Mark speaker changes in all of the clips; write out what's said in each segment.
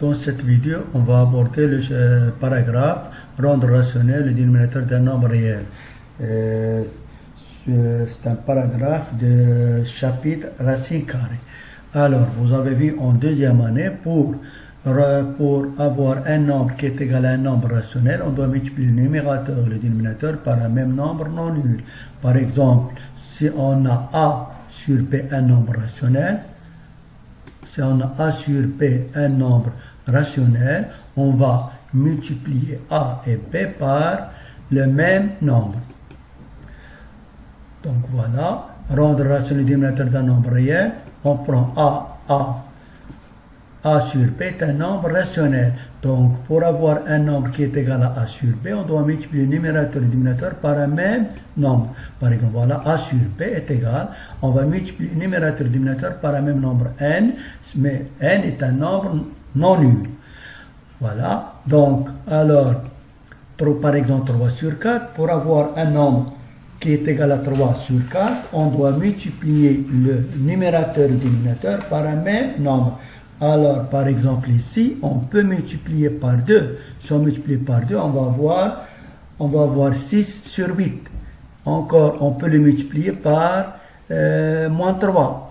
Speaker 1: Dans cette vidéo, on va aborder le paragraphe rendre rationnel le dénominateur d'un nombre réel. C'est un paragraphe de chapitre racine carrée. Alors, vous avez vu en deuxième année, pour avoir un nombre qui est égal à un nombre rationnel, on doit multiplier le numérateur et le dénominateur par un même nombre non nul. Par exemple, si on a A sur P un nombre rationnel, si on a A sur P un nombre rationnel, on va multiplier A et P par le même nombre. Donc voilà, rendre rationnel le dénominateur d'un nombre réel, on prend A sur P est un nombre rationnel. Donc pour avoir un nombre qui est égal à A sur P, on doit multiplier le numérateur et le dénominateur par un même nombre. Par exemple, voilà, A sur P est égal, on va multiplier le numérateur et le dénominateur par un même nombre N, mais N est un nombre non nul. Voilà, donc alors, par exemple 3 sur 4, pour avoir un nombre qui est égal à 3 sur 4, on doit multiplier le numérateur et le dénominateur par un même nombre. Alors, par exemple ici, on peut multiplier par 2. Si on multiplie par 2, on va avoir 6 sur 8. Encore, on peut le multiplier par moins 3.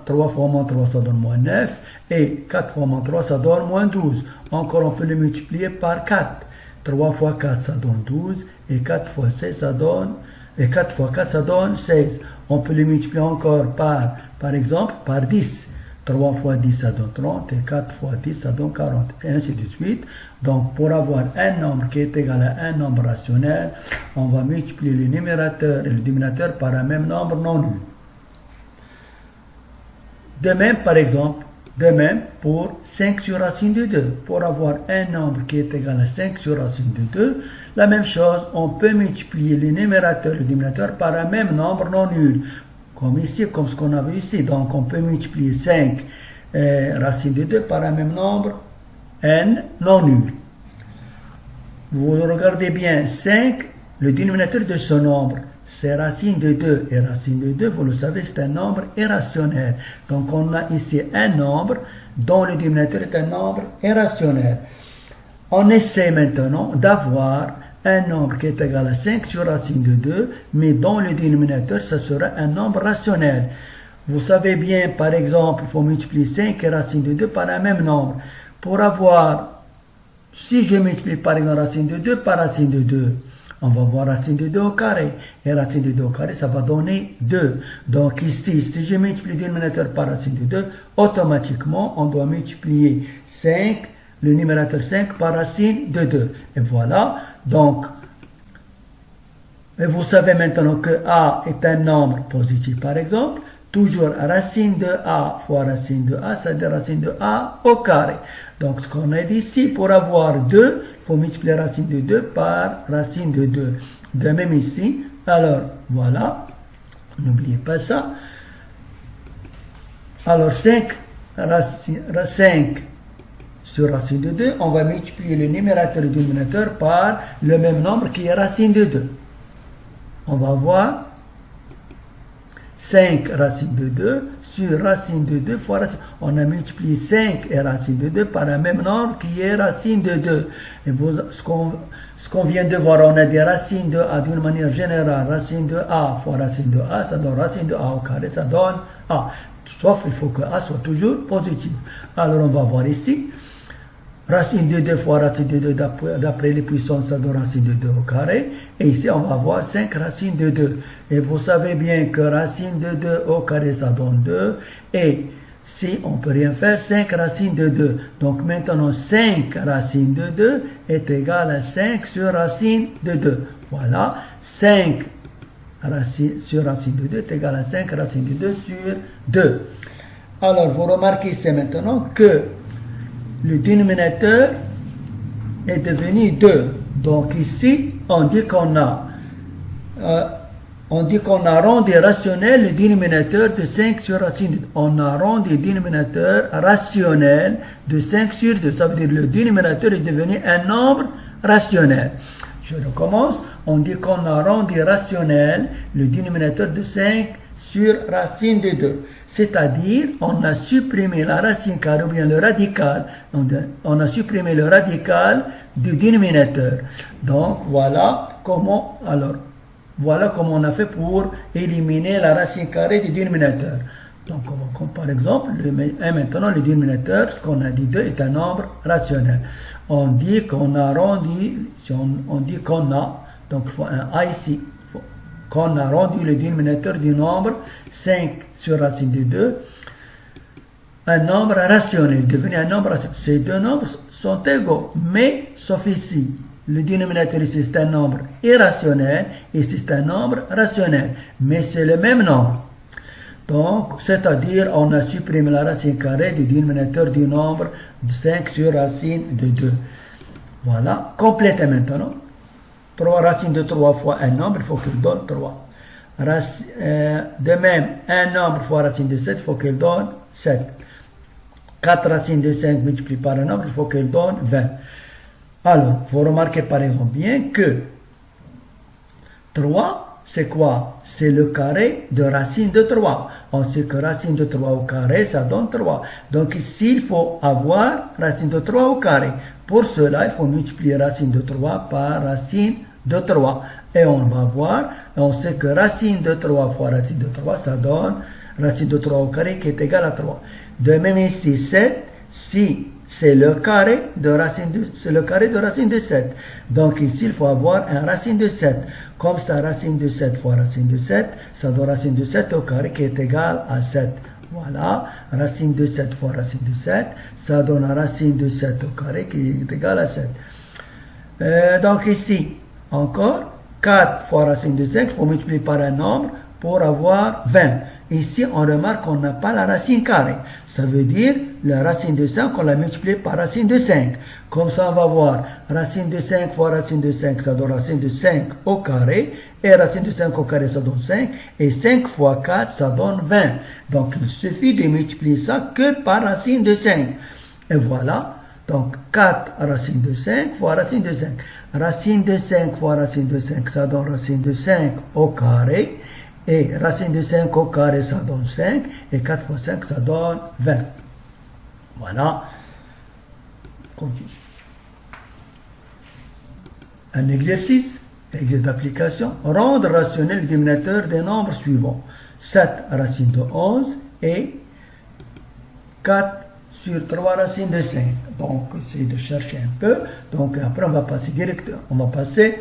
Speaker 1: 3 fois moins 3, ça donne moins 9. Et 4 fois moins 3, ça donne moins 12. Encore, on peut le multiplier par 4. 3 fois 4, ça donne 12. Et 4 fois 16, ça donne... Et 4 fois 4, ça donne 16. On peut le multiplier encore par exemple, par 10. 3 fois 10, ça donne 30. Et 4 fois 10, ça donne 40. Et ainsi de suite. Donc, pour avoir un nombre qui est égal à un nombre rationnel, on va multiplier le numérateur et le dénominateur par un même nombre non nul. De même, par exemple, pour 5 sur racine de 2. Pour avoir un nombre qui est égal à 5 sur racine de 2, la même chose, on peut multiplier le numérateur et le dénominateur par un même nombre non nul. Comme ici, comme ce qu'on a vu ici. Donc, on peut multiplier 5 racine de 2 par un même nombre n non nul. Vous regardez bien, 5, le dénominateur de ce nombre, c'est racine de 2. Et racine de 2, vous le savez, c'est un nombre irrationnel. Donc, on a ici un nombre dont le dénominateur est un nombre irrationnel. On essaie maintenant d'avoir un nombre qui est égal à 5 sur racine de 2, mais dont le dénominateur, ce sera un nombre rationnel. Vous savez bien, par exemple, il faut multiplier 5 et racine de 2 par un même nombre. Pour avoir, si je multiplie par exemple racine de 2 par racine de 2, on va avoir racine de 2 au carré. Et racine de 2 au carré, ça va donner 2. Donc ici, si je multiplie le dénominateur par racine de 2, automatiquement, on doit multiplier 5, le numérateur 5 par racine de 2. Et voilà. Donc, et vous savez maintenant que A est un nombre positif, par exemple. Toujours racine de A fois racine de A, c'est-à-dire racine de A au carré. Donc, ce qu'on a dit ici, pour avoir 2, il faut multiplier racine de 2 par racine de 2. De même ici, alors, voilà, n'oubliez pas ça. Alors, 5 sur racine de 2, on va multiplier le numérateur et le dénominateur par le même nombre qui est racine de 2. On va avoir 5 racine de 2 sur racine de 2 fois racine. On a multiplié 5 et racine de 2 par un même nombre qui est racine de 2. Et ce qu'on vient de voir, on a des racines de A d'une manière générale. Racine de A fois racine de A, ça donne racine de A au carré, ça donne A. Sauf il faut que A soit toujours positif. Alors on va voir ici. Racine de 2 fois racine de 2, d'après les puissances, ça donne racine de 2 au carré. Et ici, on va avoir 5 racines de 2. Et vous savez bien que racine de 2 au carré, ça donne 2. Et si on ne peut rien faire, 5 racines de 2. Donc maintenant, 5 racines de 2 est égal à 5 sur racine de 2. Voilà, 5 sur racine de 2 est égal à 5 racines de 2 sur 2. Alors, vous remarquez ici maintenant que le dénominateur est devenu 2. Donc ici, on dit qu'on a rendu rationnel le dénominateur de 5 sur racine de 2. On a rendu le dénominateur rationnel de 5 sur 2. Ça veut dire que le dénominateur est devenu un nombre rationnel. Je recommence. On dit qu'on a rendu rationnel le dénominateur de 5 sur racine de 2. C'est-à-dire, on a supprimé la racine carrée ou bien le radical. On a supprimé le radical du dénominateur. Donc, voilà comment on a fait pour éliminer la racine carrée du dénominateur. Donc, par exemple, maintenant, le dénominateur, ce qu'on a dit 2 est un nombre rationnel. On dit qu'on a rendu, si on dit qu'on a, donc il faut un A ici, qu'on a rendu le dénominateur du nombre 5 sur racine de 2, un nombre rationnel, devenu un nombre rationnel. Ces deux nombres sont égaux, mais sauf ici. Le dénominateur ici c'est un nombre irrationnel, ici c'est un nombre rationnel, mais c'est le même nombre. Donc, c'est-à-dire, on a supprimé la racine carrée du dénominateur du nombre de 5 sur racine de 2. Voilà, complétez maintenant. 3 racines de 3 fois un nombre, il faut qu'il donne 3. De même, un nombre fois racine de 7, il faut qu'il donne 7. 4 racines de 5 multipliées par un nombre, il faut qu'il donne 20. Alors, vous remarquez par exemple bien que 3, c'est quoi? C'est le carré de racine de 3. On sait que racine de 3 au carré, ça donne 3. Donc ici, il faut avoir racine de 3 au carré. Pour cela, il faut multiplier racine de 3 par racine de 3. Et on va voir, on sait que racine de 3 fois racine de 3, ça donne racine de 3 au carré qui est égal à 3. De même ici, 7, si c'est le carré de racine de 7. Donc ici, il faut avoir un racine de 7. Comme ça, racine de 7 fois racine de 7, ça donne racine de 7 au carré qui est égal à 7. Voilà, racine de 7 fois racine de 7, ça donne racine de 7 au carré qui est égal à 7. Donc ici, encore, 4 fois racine de 5, il faut multiplier par un nombre pour avoir 20. Ici, on remarque qu'on n'a pas la racine carrée. Ça veut dire, la racine de 5, on l'a multipliée par racine de 5. Comme ça, on va voir, racine de 5 fois racine de 5, ça donne racine de 5 au carré. Et racine de 5 au carré, ça donne 5. Et 5 fois 4, ça donne 20. Donc, il suffit de multiplier ça que par racine de 5. Et voilà. Donc, 4 racine de 5 fois racine de 5. Racine de 5 fois racine de 5, ça donne racine de 5 au carré. Et racine de 5 au carré, ça donne 5. Et 4 fois 5, ça donne 20. Voilà. Continue. Un exercice d'application. Rendre rationnel le dénominateur des nombres suivants. 7 racine de 11 et 4 sur 3 racines de 5. Donc, c'est de chercher un peu. Donc, après, on va passer directement. On va passer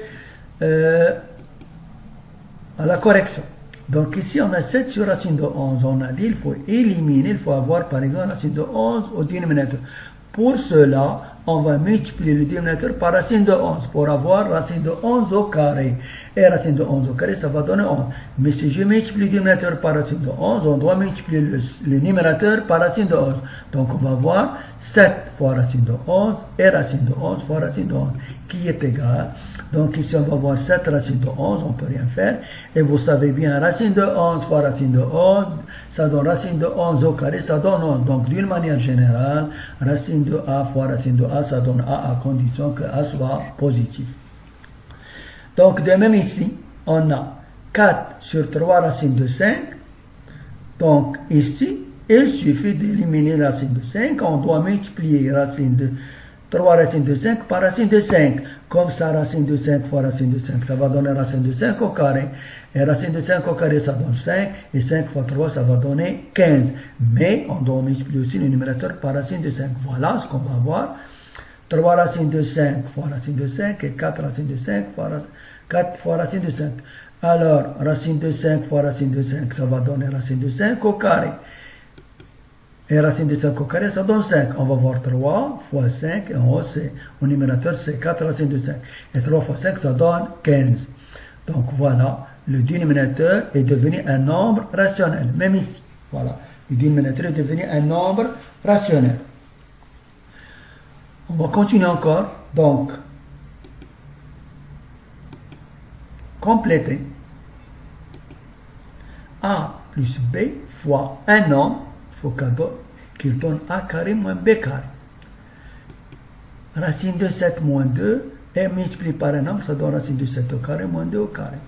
Speaker 1: à la correction. Donc, ici, on a 7 sur racine de 11. On a dit il faut éliminer, il faut avoir, par exemple, racine de 11 au dénominateur. Pour cela, on va multiplier le dénominateur par racine de 11 pour avoir racine de 11 au carré. Et racine de 11 au carré, ça va donner 11. Mais si je multiplie le dénominateur par racine de 11, on doit multiplier le numérateur par racine de 11. Donc, on va voir 7 fois racine de 11 et racine de 11 fois racine de 11, qui est égal. Donc, ici, on va voir 7 racine de 11, on ne peut rien faire. Et vous savez bien, racine de 11 fois racine de 11, ça donne racine de 11 au carré, ça donne 11. Donc, d'une manière générale, racine de A fois racine de A, ça donne A à condition que A soit positif. Donc, de même ici, on a 4 sur 3 racine de 5. Donc, ici, il suffit d'éliminer racine de 5. On doit multiplier racine de 3 racines de 5 par racine de 5. Comme ça, racine de 5 fois racine de 5, ça va donner racine de 5 au carré. Et racine de 5 au carré, ça donne 5. Et 5 fois 3, ça va donner 15. Mais on doit multiplier aussi le numérateur par racine de 5. Voilà ce qu'on va voir. 3 racines de 5 fois racine de 5 et 4 racines de 5 fois 4 fois racine de 5. Alors, racine de 5 fois racine de 5, ça va donner racine de 5 au carré. Et racine de 5 au carré, ça donne 5. On va voir 3 fois 5, et en haut, au numérateur, c'est 4 racines de 5. Et 3 fois 5, ça donne 15. Donc voilà, le dénominateur est devenu un nombre rationnel. Même ici, voilà, le dénominateur est devenu un nombre rationnel. On va continuer encore. Donc, compléter. A plus B fois un nombre, il faut qu'il donne A carré moins B carré. Racine de 7 moins 2 est multiplié par un nombre, ça donne racine de 7 au carré moins 2 au carré.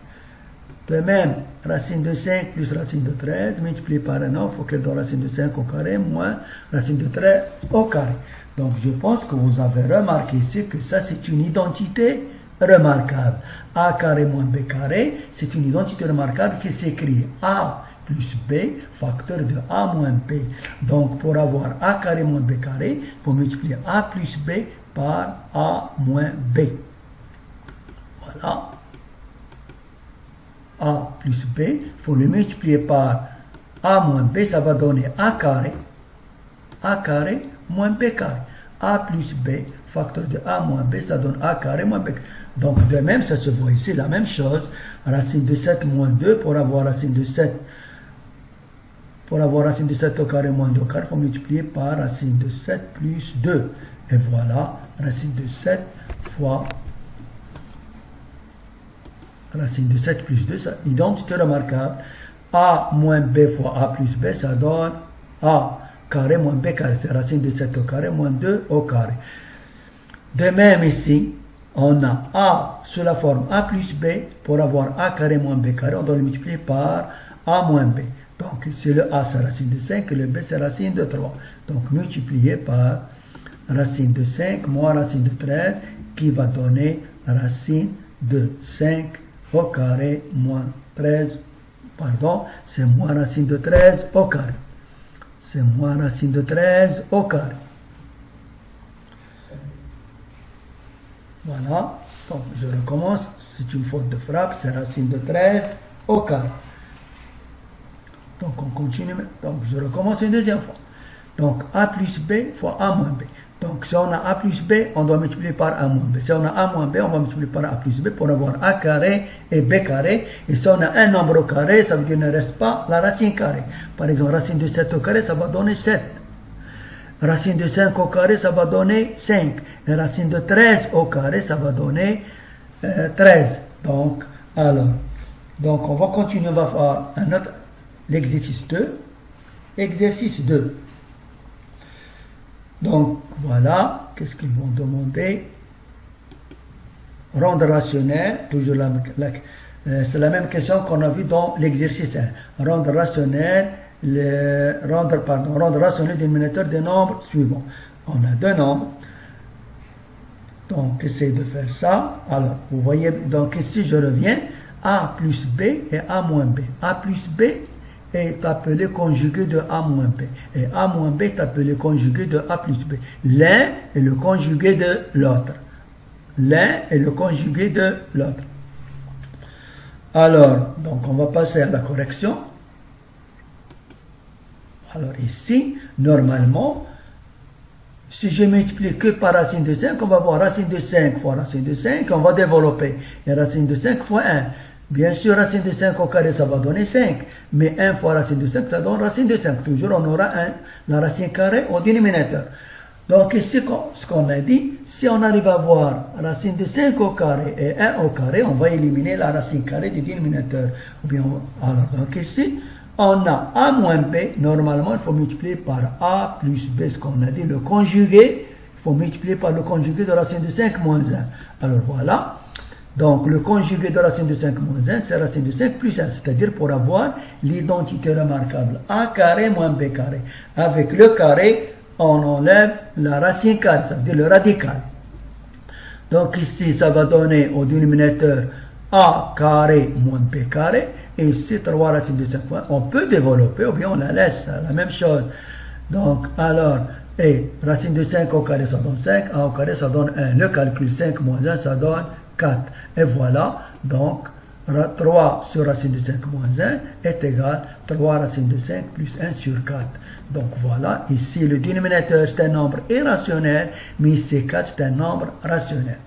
Speaker 1: De même, racine de 5 plus racine de 13 multiplié par un nombre, il faut qu'elle donne racine de 5 au carré moins racine de 13 au carré. Donc je pense que vous avez remarqué ici que ça c'est une identité remarquable. A carré moins B carré, c'est une identité remarquable qui s'écrit A plus B, facteur de A moins B. Donc pour avoir A carré moins B carré, il faut multiplier A plus B par A moins B. Voilà. A plus B, il faut le multiplier par A moins B, ça va donner A carré moins B carré. A plus B, facteur de A moins B, ça donne A carré moins B. Donc de même, ça se voit ici, la même chose. Racine de 7 moins 2, pour avoir racine de 7 au carré moins 2 au carré, il faut multiplier par racine de 7 plus 2. Et voilà, racine de 7 fois racine de 7 plus 2, ça, identité remarquable. A moins B fois A plus B, ça donne A carré moins B carré. C'est racine de 7 au carré moins 2 au carré. De même ici, on a A sous la forme A plus B. Pour avoir A carré moins B carré, on doit le multiplier par A moins B. Donc ici le A c'est racine de 5 et le B c'est racine de 3. Donc multiplié par racine de 5 moins racine de 13 qui va donner racine de 5 au carré moins 13. Pardon, c'est moins racine de 13 au carré. C'est moins racine de 13 au carré. Voilà. Donc je recommence. C'est une faute de frappe. C'est racine de 13 au carré. Donc on continue. Donc je recommence une deuxième fois. Donc A plus B fois A moins B. Donc si on a A plus B, on doit multiplier par A moins B. Si on a A moins B, on va multiplier par A plus B pour avoir A carré et B carré. Et si on a un nombre au carré, ça veut dire qu'il ne reste pas la racine carrée. Par exemple, racine de 7 au carré, ça va donner 7. Racine de 5 au carré, ça va donner 5. Et racine de 13 au carré, ça va donner 13. Donc, on va continuer, on va faire un autre, l'exercice 2. Exercice 2. Donc, voilà, qu'est-ce qu'ils vont demander? Rendre rationnel, toujours c'est la même question qu'on a vu dans l'exercice 1. Rendre rationnel, rendre rationnel le dénominateur des nombres suivants. On a deux nombres. Donc, essayez de faire ça. Alors, vous voyez, donc ici, je reviens. A plus B et A moins B. A plus B est appelé conjugué de A moins B. Et A moins B est appelé conjugué de A plus B. L'un est le conjugué de l'autre. L'un est le conjugué de l'autre. Alors, donc on va passer à la correction. Alors ici, normalement, si je multiplie que par racine de 5, on va voir racine de 5 fois racine de 5, on va développer. Et racine de 5 fois 1. Bien sûr, racine de 5 au carré, ça va donner 5. Mais 1 fois racine de 5, ça donne racine de 5. Toujours, on aura la racine carrée au dénominateur. Donc ici, ce qu'on a dit, si on arrive à voir racine de 5 au carré et 1 au carré, on va éliminer la racine carrée du dénominateur. Alors, donc ici, on a A moins B. Normalement, il faut multiplier par A plus B, ce qu'on a dit, le conjugué. Il faut multiplier par le conjugué de racine de 5 moins 1. Alors voilà. Donc, le conjugué de racine de 5 moins 1, c'est racine de 5 plus 1. C'est-à-dire pour avoir l'identité remarquable. A carré moins B carré. Avec le carré, on enlève la racine carrée, ça veut dire le radical. Donc ici, ça va donner au dénominateur A carré moins B carré. Et ici, 3 racines de 5 points. On peut développer ou bien on la laisse, la même chose. Donc, alors, et racine de 5 au carré, ça donne 5. A au carré, ça donne 1. Le calcul 5 moins 1, ça donne 4. Et voilà, donc, 3 sur racine de 5 moins 1 est égal à 3 racines de 5 plus 1 sur 4. Donc voilà, ici le dénominateur c'est un nombre irrationnel, mais ici 4 c'est un nombre rationnel.